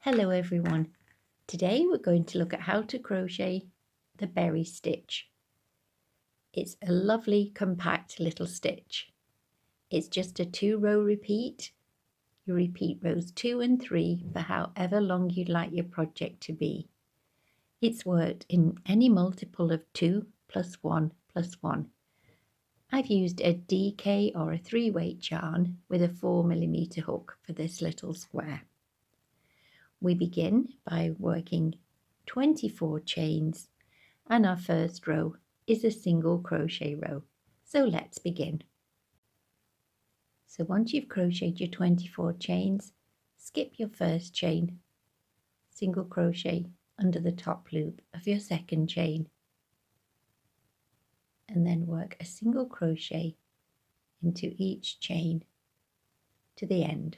Hello everyone. Today we're going to look at how to crochet the berry stitch. It's a lovely compact little stitch. It's just a 2-row repeat. You repeat rows 2 and 3 for however long you'd like your project to be. It's worked in any multiple of 2 plus 1 plus 1. I've used a DK or a 3-weight yarn with a 4mm hook for this little square. We begin by working 24 chains, and our first row is a single crochet row. So let's begin. So once you've crocheted your 24 chains, skip your first chain, single crochet under the top loop of your second chain, and then work a single crochet into each chain to the end.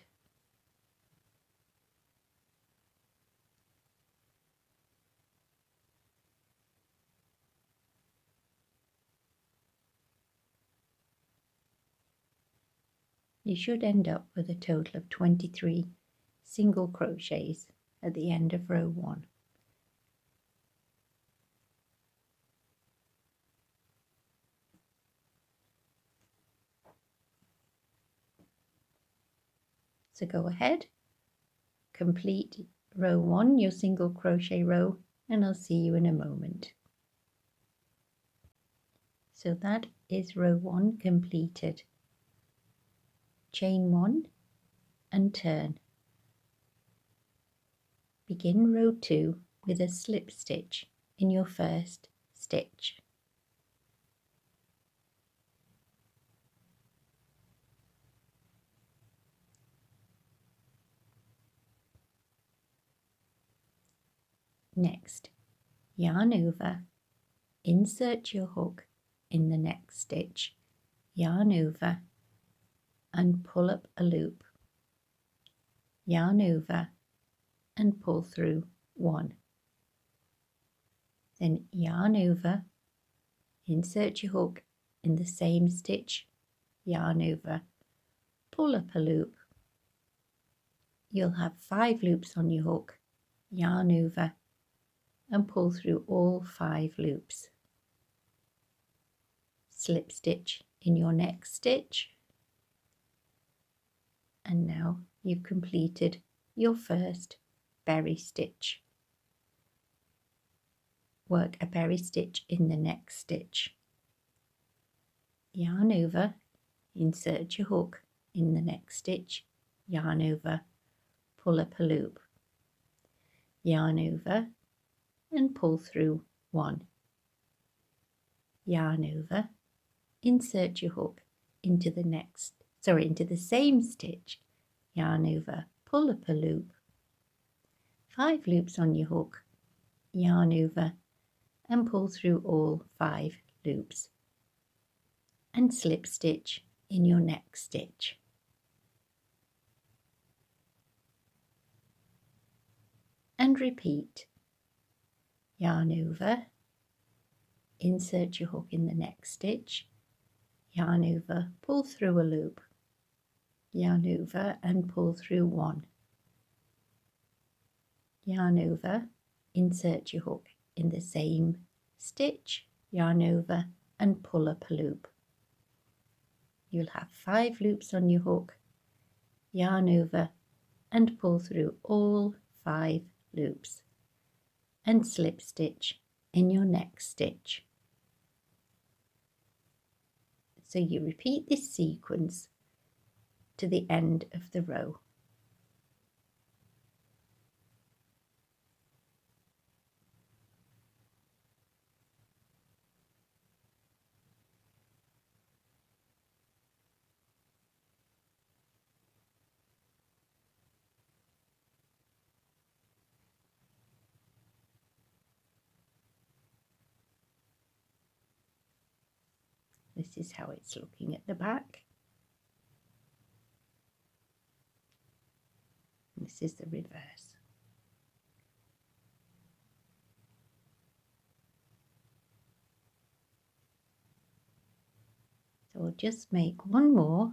You should end up with a total of 23 single crochets at the end of row 1. So go ahead, complete row 1, your single crochet row, and I'll see you in a moment. So that is row 1 completed. Chain 1 and turn. Begin row 2 with a slip stitch in your first stitch. Next, yarn over, insert your hook in the next stitch, yarn over and pull up a loop, yarn over and pull through 1. Then yarn over, insert your hook in the same stitch, yarn over, pull up a loop. You'll have 5 loops on your hook, yarn over and pull through all 5 loops. Slip stitch in your next stitch, and now you've completed your first berry stitch. Work a berry stitch in the next stitch. Yarn over, insert your hook in the next stitch, yarn over, pull up a loop, yarn over and pull through 1. Yarn over, insert your hook into the same stitch, yarn over, pull up a loop, 5 loops on your hook, yarn over and pull through all 5 loops, and slip stitch in your next stitch. And repeat. Yarn over, insert your hook in the next stitch, yarn over, pull through a loop, yarn over and pull through 1. Yarn over, insert your hook in the same stitch, yarn over and pull up a loop. You'll have 5 loops on your hook, yarn over and pull through all 5 loops, and slip stitch in your next stitch. So you repeat this sequence to the end of the row. This is how it's looking at the back. This is the reverse. So we'll just make one more.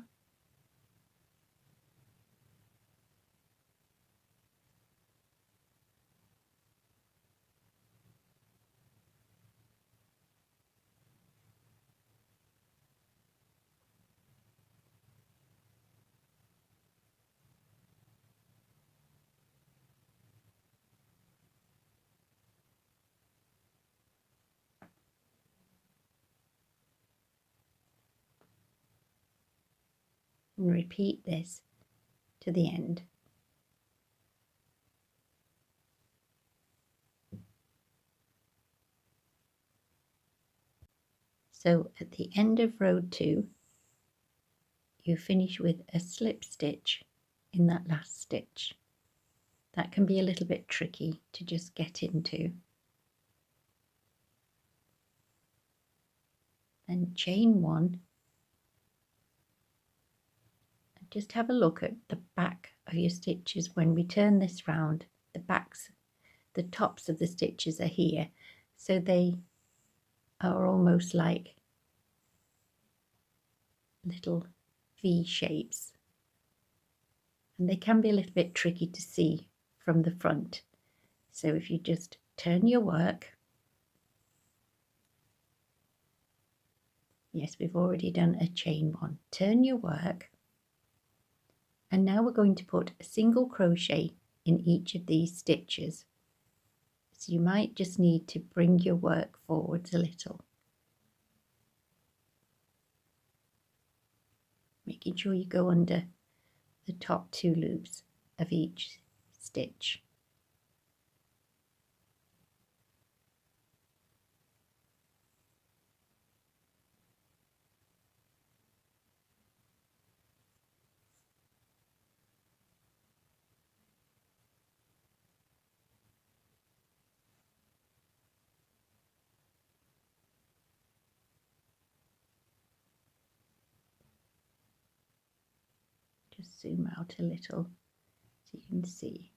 and repeat this to the end. So at the end of row 2, you finish with a slip stitch in that last stitch. That can be a little bit tricky to just get into. Then chain 1. And just have a look at the back of your stitches when we turn this round. The tops of the stitches are here, so they are almost like little V shapes, and they can be a little bit tricky to see from the front. So if you just turn your work, yes, we've already done a chain 1, turn your work, and now we're going to put a single crochet in each of these stitches. So you might just need to bring your work forwards a little, making sure you go under the top 2 loops of each stitch. Just zoom out a little so you can see.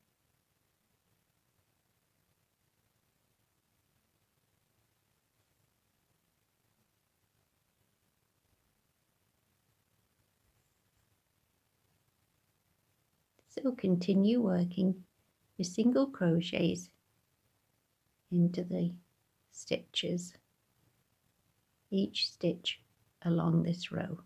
So continue working your single crochets into the stitches, each stitch along this row.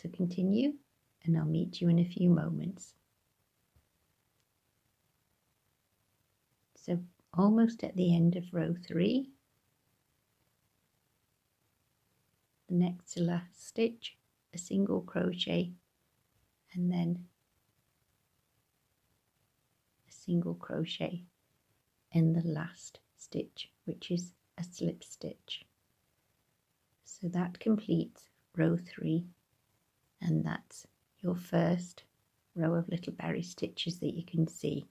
So continue, and I'll meet you in a few moments. So almost at the end of row 3, the next to last stitch, a single crochet, and then a single crochet in the last stitch, which is a slip stitch. So that completes row 3, and that's your first row of little berry stitches that you can see.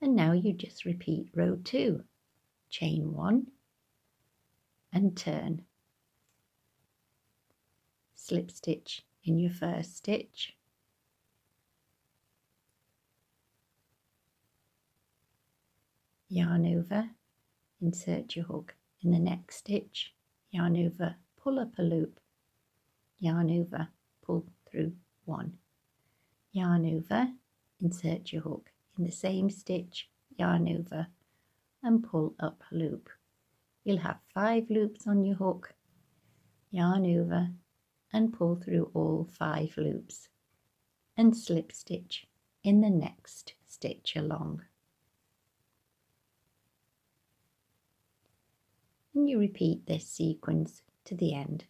And now you just repeat row 2, chain 1 and turn, slip stitch in your first stitch, yarn over, insert your hook in the next stitch, yarn over, pull up a loop, yarn over, pull through 1, yarn over, insert your hook in the same stitch, yarn over and pull up a loop. You'll have 5 loops on your hook, yarn over and pull through all 5 loops and slip stitch in the next stitch along. And you repeat this sequence to the end.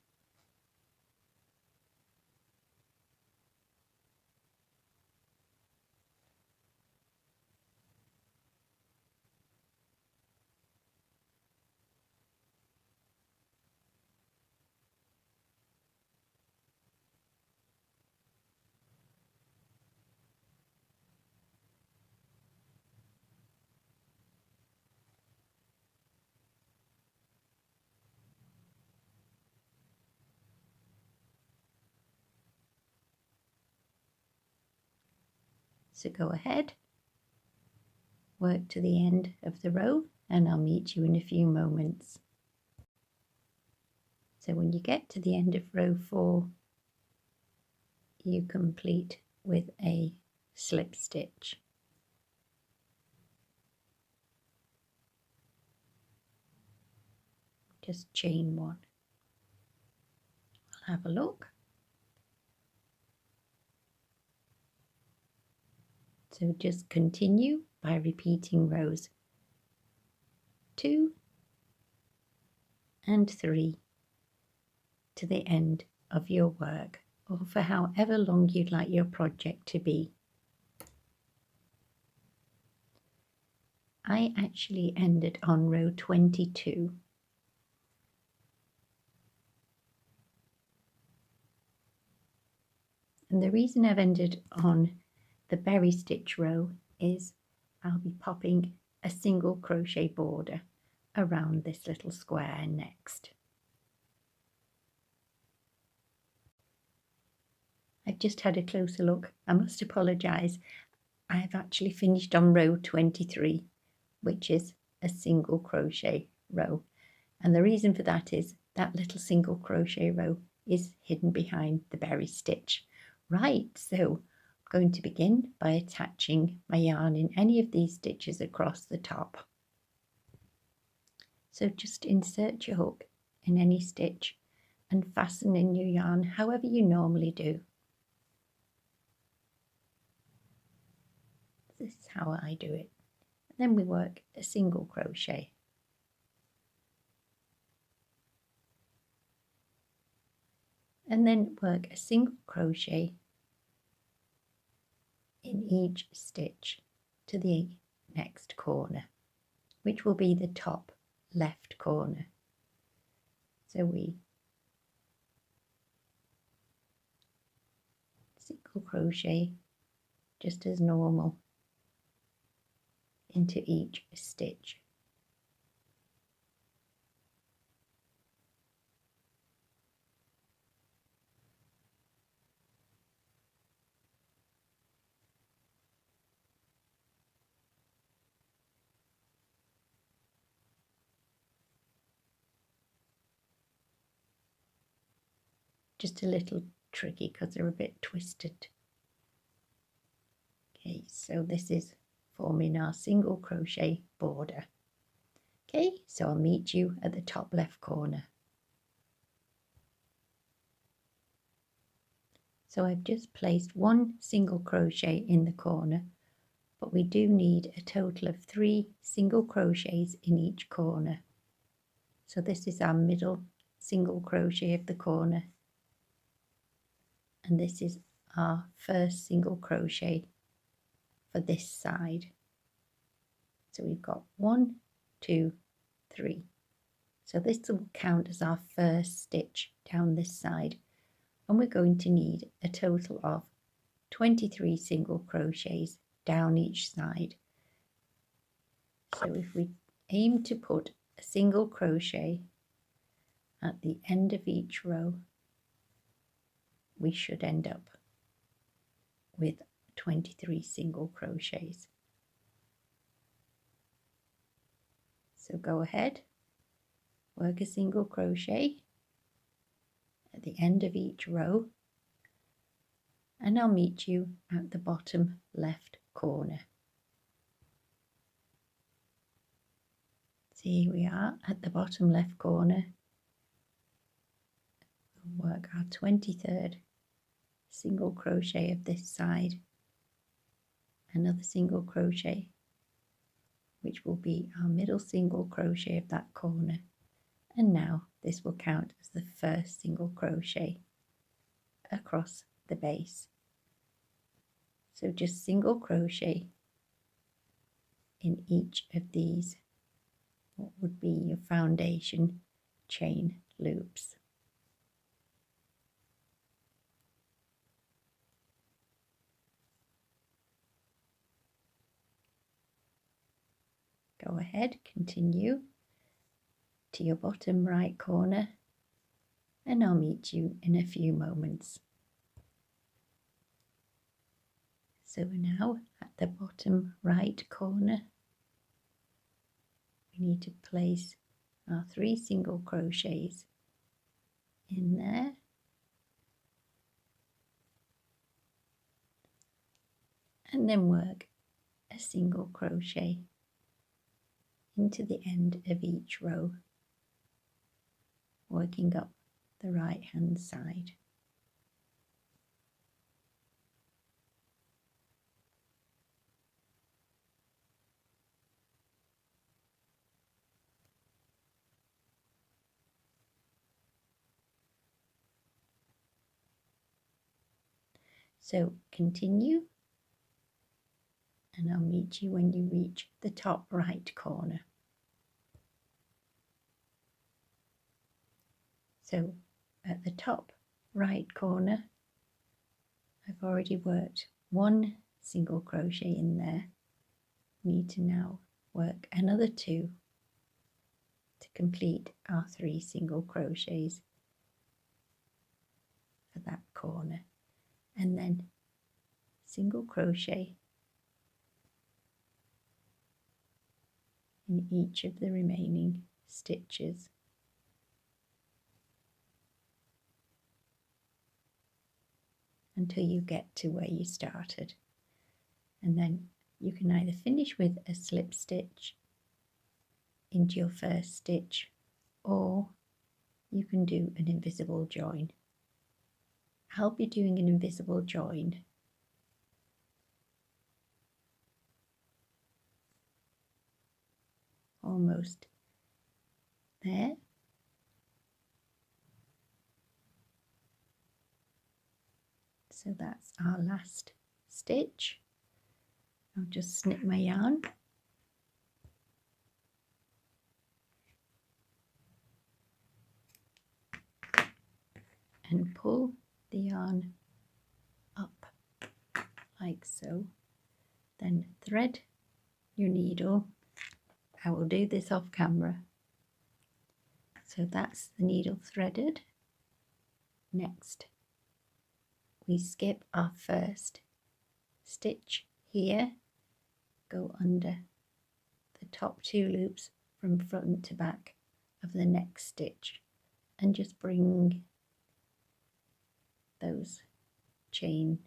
So go ahead, work to the end of the row, and I'll meet you in a few moments. So when you get to the end of row 4, you complete with a slip stitch. Just chain 1. I'll have a look. So just continue by repeating rows 2 and 3 to the end of your work, or for however long you'd like your project to be. I actually ended on row 22. And the reason I've ended on the berry stitch row is I'll be popping a single crochet border around this little square next. I've just had a closer look. I must apologise. I've actually finished on row 23, which is a single crochet row. And the reason for that is that little single crochet row is hidden behind the berry stitch. Right, so I'm going to begin by attaching my yarn in any of these stitches across the top. So just insert your hook in any stitch and fasten in your yarn however you normally do. This is how I do it. Then we work a single crochet. And then work a single crochet in each stitch to the next corner, which will be the top left corner. So we single crochet just as normal into each stitch. Just a little tricky because they're a bit twisted. Okay, so this is forming our single crochet border. Okay, so I'll meet you at the top left corner. So I've just placed one single crochet in the corner, but we do need a total of 3 single crochets in each corner. So this is our middle single crochet of the corner, and this is our first single crochet for this side. So we've got 1, 2, 3. So this will count as our first stitch down this side, and we're going to need a total of 23 single crochets down each side. So if we aim to put a single crochet at the end of each row, we should end up with 23 single crochets. So go ahead, work a single crochet at the end of each row, and I'll meet you at the bottom left corner. So here we are at the bottom left corner. We'll work our 23rd single crochet of this side, another single crochet, which will be our middle single crochet of that corner, and now this will count as the first single crochet across the base. So just single crochet in each of these, what would be your foundation chain loops. Go ahead, continue to your bottom right corner, and I'll meet you in a few moments. So we're now at the bottom right corner. We need to place our 3 single crochets in there. And then work a single crochet into the end of each row, working up the right hand side. So continue, and I'll meet you when you reach the top right corner. So at the top right corner, I've already worked 1 single crochet in there. Need to now work another 2 to complete our 3 single crochets for that corner, and then single crochet in each of the remaining stitches. Until you get to where you started, and then you can either finish with a slip stitch into your first stitch, or you can do an invisible join. I'll be doing an invisible join almost there. So that's our last stitch. I'll just snip my yarn and pull the yarn up like so. Then thread your needle. I will do this off camera. So that's the needle threaded. Next, we skip our first stitch here, go under the top 2 loops from front to back of the next stitch, and just bring those chain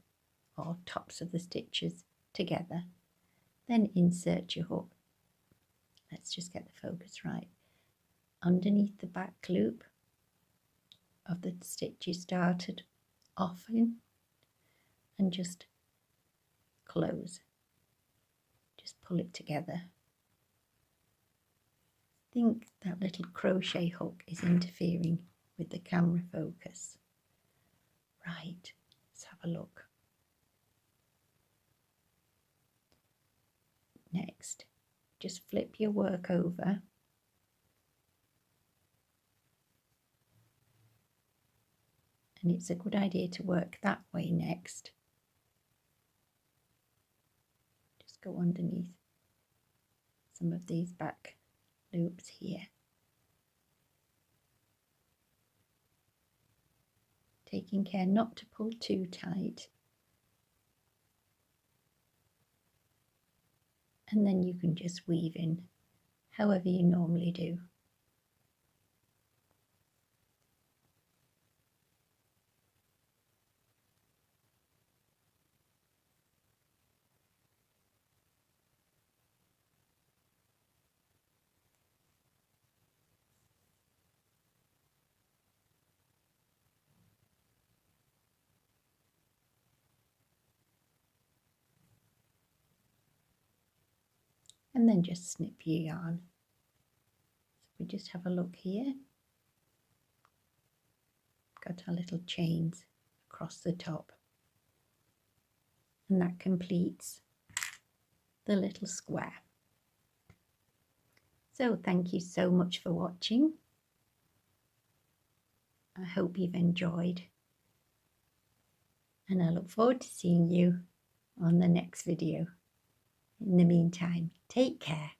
or tops of the stitches together. Then insert your hook. Let's just get the focus right. Underneath the back loop of the stitch you started off in, and just close. Just pull it together. I think that little crochet hook is interfering with the camera focus. Right, let's have a look. Next, just flip your work over and it's a good idea to work that way next. Just go underneath some of these back loops here. Taking care not to pull too tight. And then you can just weave in however you normally do. And then just snip your yarn. So we just have a look here. Got our little chains across the top. And that completes the little square. So thank you so much for watching. I hope you've enjoyed. And I look forward to seeing you on the next video. In the meantime, take care.